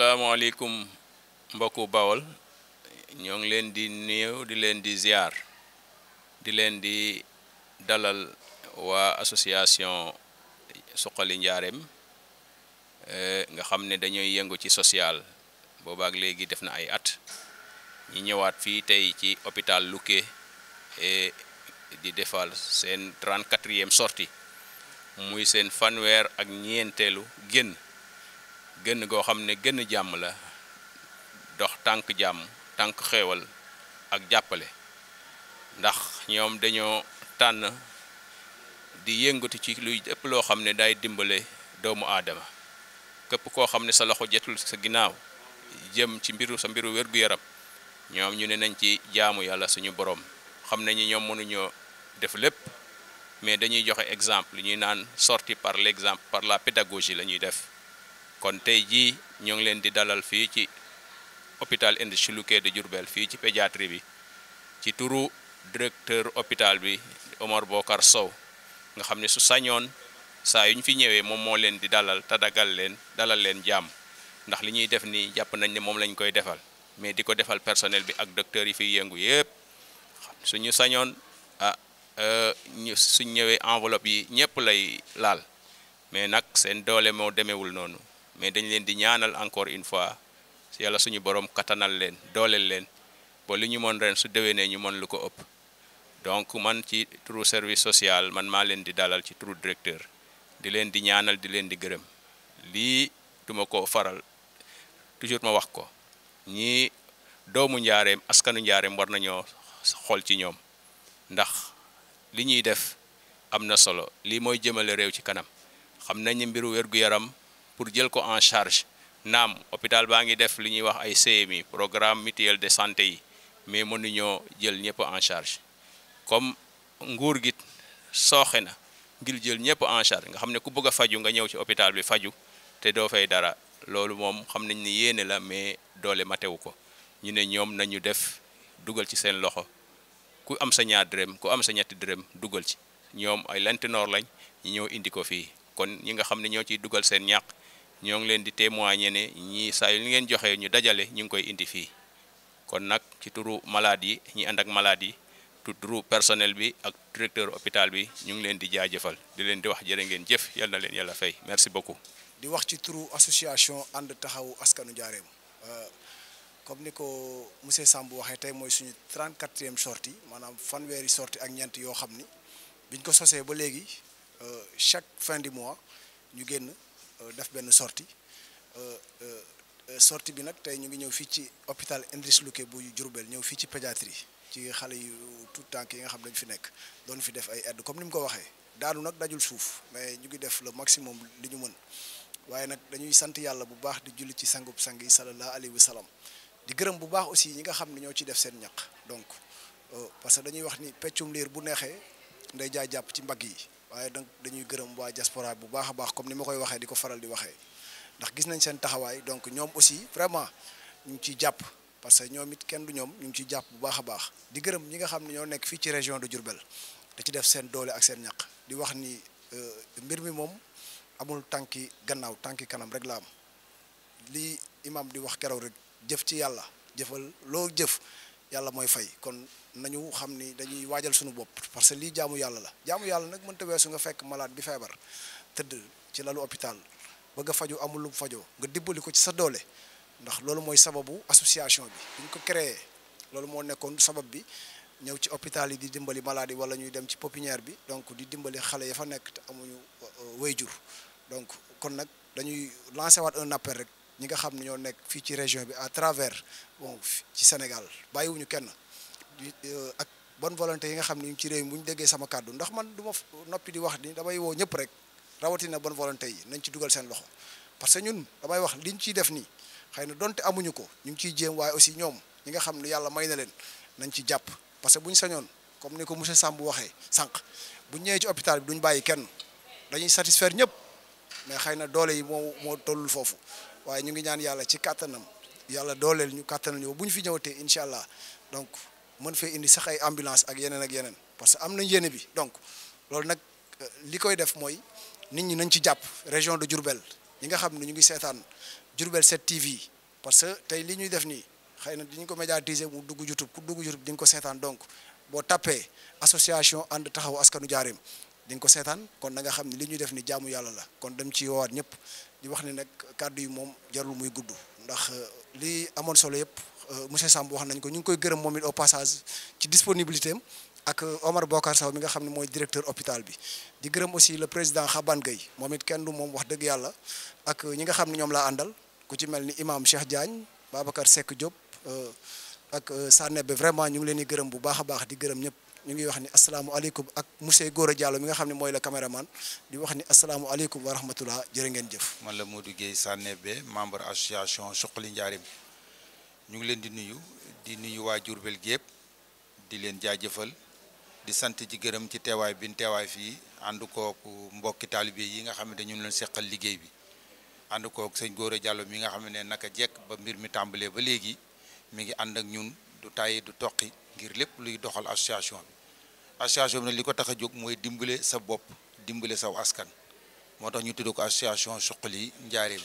Assalamualaikum mbokku Bawol ñoo ngi leen di nuyu di leen di ziar di leen di dalal waa association Suxali Njaareem nga xam ne dañuy yëngu ci social boobaak léegi def na ay at ñi ñëwaat fii tey ci hôpital Lukke di defal seen 34e sortie muy seen fanweer ak ñeenteelu gën goo xam ne gën jàmm la dox tànk jàmm tànk xéewal ak jàppale ndax ñoom dañoo tànn di yëngatu ci luy ëpp loo xam ne day dimbale doomu aadama képp koo xam ne sa loxo jetul sa ginnaaw jëm ci sa mbiru wér-gu-yaram ñoom ñu ne nañ ci jaamu yàlla suñu borom xam nañu ñoom mënuñoo def lépp mais dañuy joxe exemple ñuy naan sorti par l'exemple par la pédagogie la ñuy def kon tey jii ñoo ngi leen di dalal fii ci hôpital Industrie Lukke de Diourbel fii ci pédiatrie bi ci turu directeur hôpital bi Omar Bokar Sow nga xam ne su sañoon saa yu ñu fi ñëwee moom moo leen di dalal tadagal leen dalal leen jàmm ndax li ñuy def nii jàpp nañ ne moom lañ koy defal mais di ko defal personnel bi ak docteur yi fiy yëngu yépp suñu sañoon suñ ñëwee enveloppe yi ñëpp lay laal mais nag seen doole moo demewul noonu mais dañ leen di ñaanal encore une fois yàlla suñu borom katanal leen dooleel leen ba li ñu mën ren su déwénee ñu mën lu ko ëpp donc man ci turu service social man maa leen di dalal ci turu directeur di leen di ñaanal di leen di gërëm lii duma ko faral toujours ma wax ko ñii doomu njaareem askanu njaareem war nañoo xool ci ñoom ndax li ñuy def am na solo lii mooy jëmale réew ci kanam xam nañ mbiru wér-gu-yaram pour jël ko en charge naam hôpital baa ngi def li ñuy wax ay CMI programme mutuel de santé yi mais mënuñoo jël ñëpp en charge comme nguur gi sooxe na ngir jël ñëpp en charge nga xam ne ku bëgg a faju nga ñëw ci hôpital bi faju te doo fay dara loolu moom xam nañ ni yéene la mais doole matewu ko ñu ne ñoom nañu def dugal ci seen loxo ku am sa ñaar dërëm ku am sa ñetti dërëm dugal ci ñoom ay lantinoor lañ ñu ñëw indi ko fii kon ñi nga xam ne ñoo ciy dugal seen ñàq ñoo ngi leen di témoigner ne ñii saa yu li ngeen joxe ñu dajale ñu ngi koy indi fii kon nag ci turu malade yi ñi ànd ak malade yi turu personnel bi ak directeur hôpital bi ñu ngi leen di jaajëfal di leen di wax jërë ngeen jëf yal na leen yàlla fay merci beaucoup. di wax ci turu association ànd taxawu askanu Njaareem comme ni ko monsieur Samb waxee tey mooy suñu 34e sortie maanaam fanweeri sortie ak ñeent yoo xam ni biñ ko sosee ba léegi chaque fin du mois ñu génn def benn sortie sortie bi nag tey ñu ngi ñëw fii ci hôpital Industrie Lukke bu Diourbel ñëw fii ci pédiatrie ci xale yu tout tànk yi nga xam dañu fi nekk doon fi def ay aide comme ni mu ko waxee daanu nag dajul suuf mais ñu ngi def le maximum li ñu mën waaye nag dañuy sant yàlla bu baax di julli ci sangub sang yi sallallahu alayhi wa sallam di gërëm bu baax aussi ñi nga xam ne ñoo ci def seen ñaq donc parce que dañuy wax ni peccum liir bu neexee nday jaay jàpp ci mbagg yi waaye donc dañuy gërëm waa diaspora bu baax a baax comme ni ma koy waxee di ko faral di waxee ndax gis nañ seen taxawaay donc ñoom aussi vraiment ñu ngi ciy jàpp parce que ñoom it kenn du ñoom ñu ngi ciy jàpp bu baax a baax di gërëm ñi nga xam ne ñoo nekk fii ci région de Diourbel da ci def seen doole ak seen ñaq di wax ni mbir mi moom amul tànki gannaaw tànki kanam rek la am lii imam di wax keroog rek jëf ci yàlla jëfal loo jëf yàlla mooy fay kon nañu xam ni dañuy waajal suñu bopp parce que lii jaamu yàlla la jaamu yàlla nag mënta weesu nga fekk malade bi feebar tëdd ci lalu hôpital bëgg a faju amul lu mu fajoo nga dimbali ko ci sa doole ndax loolu mooy sababu association bi ñu ko créé loolu moo nekkoon sabab bi ñëw ci hôpital yi di dimbali malade yi wala ñuy dem ci pépinière bi donc di dimbali xale ya fa nekk te amuñu wayjur donc kon nag dañuy lancé waat un appel rek ñi nga xam ne ñoo nekk fii ci région bi à travers bon ci Sénégal bàyyiwuñu kenn ak bonne volonté yi nga xam ne ñu ci réew mi bu ñu déggee sama kàddu ndax man du ma noppi di wax ni damay woo ñëpp rek rawatina bonne volonté yi nañ ci dugal seen loxo parce que ñun damay wax liñ ciy def nii xëy na donte amuñu ko ñu ngi ciy jéem waaye aussi ñoom ñi nga xam ne yàlla may na leen nañ ci jàpp parce que bu ñu sañoon comme ni ko monsieur Samb waxee sànq bu ñu ñëwee ci hôpital bi duñ bàyyi kenn dañuy satisfaire ñëpp mais xëy na doole yi moo tollul foofu waaye ñu ngi ñaan yàlla ci kàttanam yàlla dooleel ñu kàttanal ñu bu ñu fi ñëwatee incha allah donc mën fee indi sax ay ambulance ak yeneen parce que am nañ yéene bi donc loolu nag li koy def mooy nit ñi nañ ci jàpp région de Diourbel ñi nga xam ne ñu ngi seetaan Diourbel 7 TV parce que tey li ñuy def nii xëy na diñu ko médiatiser mu dugg YouTube ku dugg YouTube di nga ko seetaan donc boo tappee association ànd taxaw askanu Njaareem di nga ko seetaan kon da nga xam ne li ñuy def ni jaamu yàlla la kon dem ci woowaat ñëpp di wax ni nag kàddu yi moom jarul muy gudd ndax li amoon solo yëpp monsieur Samb wax nañ ko ñu ngi koy gërëm moom it au passage ci disponibilité am ak Omar Bokar Sow mi nga xam ne mooy directeur hôpital bi di gërëm aussi le président Xaban Gueye moom it kenn du moom wax dëgg yàlla ak ñi nga xam ne ñoom laa àndal ku ci mel ni imam Cheikh Diagne Babacar Seck Diop ak Sanebe vraiment ñu ngi leen di gërëm bu baax a baax di gërëm ñëpp ñu ngi wax ni asalaamualeykum ak monsieur Gora Diallo mi nga xam ne mooy le caméraman di wax ni asalaamualeykum wa rahmatullah jërë ngeen jëf. man la Modou Gueye Sanebe membre association Suqali Njaareem ñu ngi leen di nuyu waa Diourbel gi yëpp di leen jaajëfal di sant ci gërëm ci teewaay bi teewaay fii ànd kook mbokki taalibe yi nga xam ne dañu leen seqal liggéey bi ànd kook sëñ Gora Diallo mi nga xam ne naka jekk ba mbir mi tàmbalee ba léegi mi ngi ànd ak ñun du tàyyi du toqi ngir lépp luy doxal association bi nag li ko tax a jóg mooy dimbale sa bopp dimbale saw askan moo tax ñu tudd ko association Suqali Njaareem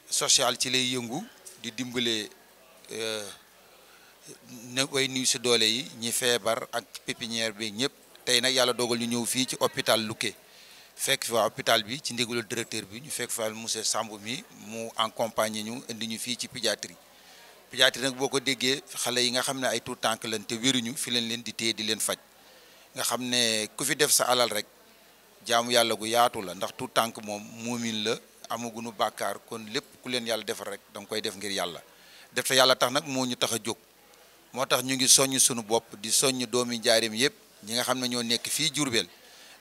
social ci lay yëngu di dimbale ne way nuyu si doole yi ñi feebar ak pépinière bi ñëpp tey nag yàlla dogal ñu ñëw fii ci hôpital Louké fekk fi waa hôpital bi ci ndigalu directeur bi ñu fekk fa monsieur Samb mi mu accompagner ñu indi ñu fii ci pédiatrie nag boo ko déggee xale yi nga xam ne ay tout tànk lañ te wéruñu fi leen leen di téye di leen faj nga xam ne ku fi def sa alal rek jaamu yàlla gu yaatu la ndax tout tànk moom muumin la amaguñu bàkkaar kon lépp ku leen yàlla defal rek da nga koy def ngir yàlla def te yàlla tax nag moo ñu tax a jóg moo tax ñu ngi soññ suñu bopp di soññ doomi Njaareem yëpp ñi nga xam ne ñoo nekk fii Diourbel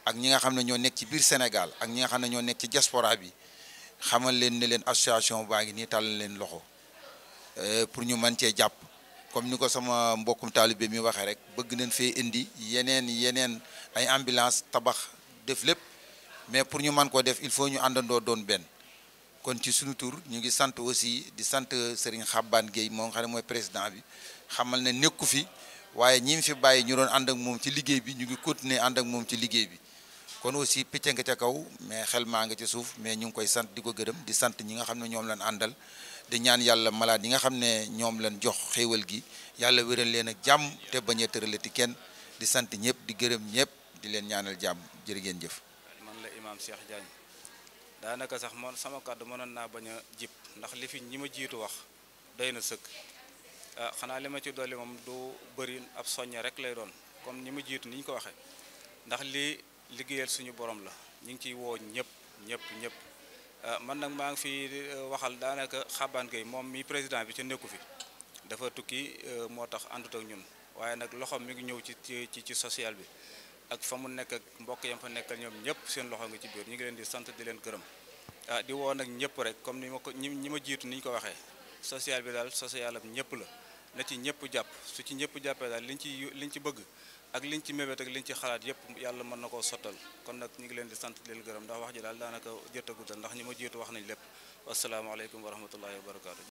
ak ñi nga xam ne ñoo nekk ci biir Sénégal ak ñi nga xam ne ñoo nekk ci diaspora bi xamal leen ne leen association baa ngi nii tàllal leen loxo pour ñu mën cee jàpp comme ni ko sama mbokkum taalibe mi waxee rek bëgg nañ fee indi yeneen ay ambulance tabax def lépp mais pour ñu mën koo def il faut ñu àndandoo doon benn kon ci suñu tur ñu ngi sant aussi di sant Serigne Xaban Gueye moom nga xam ne mooy président bi xamal ne nekku fi waaye ñi fi bàyyi ñu doon ànd ak moom ci liggéey bi ñu ngi continuer ànd ak moom ci liggéey bi kon aussi picc nga ca kaw mais xel maa nga ci suuf mais ñu ngi koy sant di ko gërëm di sant ñi nga xam ne ñoom lañ àndal di ñaan yàlla malade yi nga xam ne ñoom lañ jox xéewal gi yàlla wéral leen ak jàmm te bañ a tëralati kenn di sant ñëpp di gërëm ñëpp di leen ñaanal jàmm jërë ngeen jëf. man la imam Cheikh Diagne daanaka sax man sama kàddu mënoon naa bañ a jib ndax li fi ñi ma jiitu wax doy na sëkk xanaa li ma ci dolli moom du bëri ab soññe rek lay doon comme ñi ma jiitu ni ñu ko waxee ndax lii liggéeyal suñu borom la ñu ngi ciy woo ñëpp man nag maa ngi fi waxal daanaka Xaban Gueye moom mi président bi ca nekku fi dafa tukki moo tax àndut ak ñun waaye nag loxoom mi ngi ñëw ci social bi ak fa mu nekk ak mbokk yam fa nekkal ñoom ñëpp seen loxo nga ci biir ñu ngi leen di sant di leen gërëm di woo nag ñëpp rek comme ñi ma jiitu ni ñu ko waxee social bi daal social am ñëpp la na ci ñëpp jàpp su ci ñëpp jàppee daal liñ ci bëgg ak liñ ci mébét ak liñ ci xalaat yëpp yàlla mën na koo sottal kon nag ñu ngi leen di sant di leen gërëm ndax wax ji daal daanaka jot a guddal ndax ñi ma jiitu wax nañ lépp wasalaamaaleykum wa rahmatullahi wa barakaatu.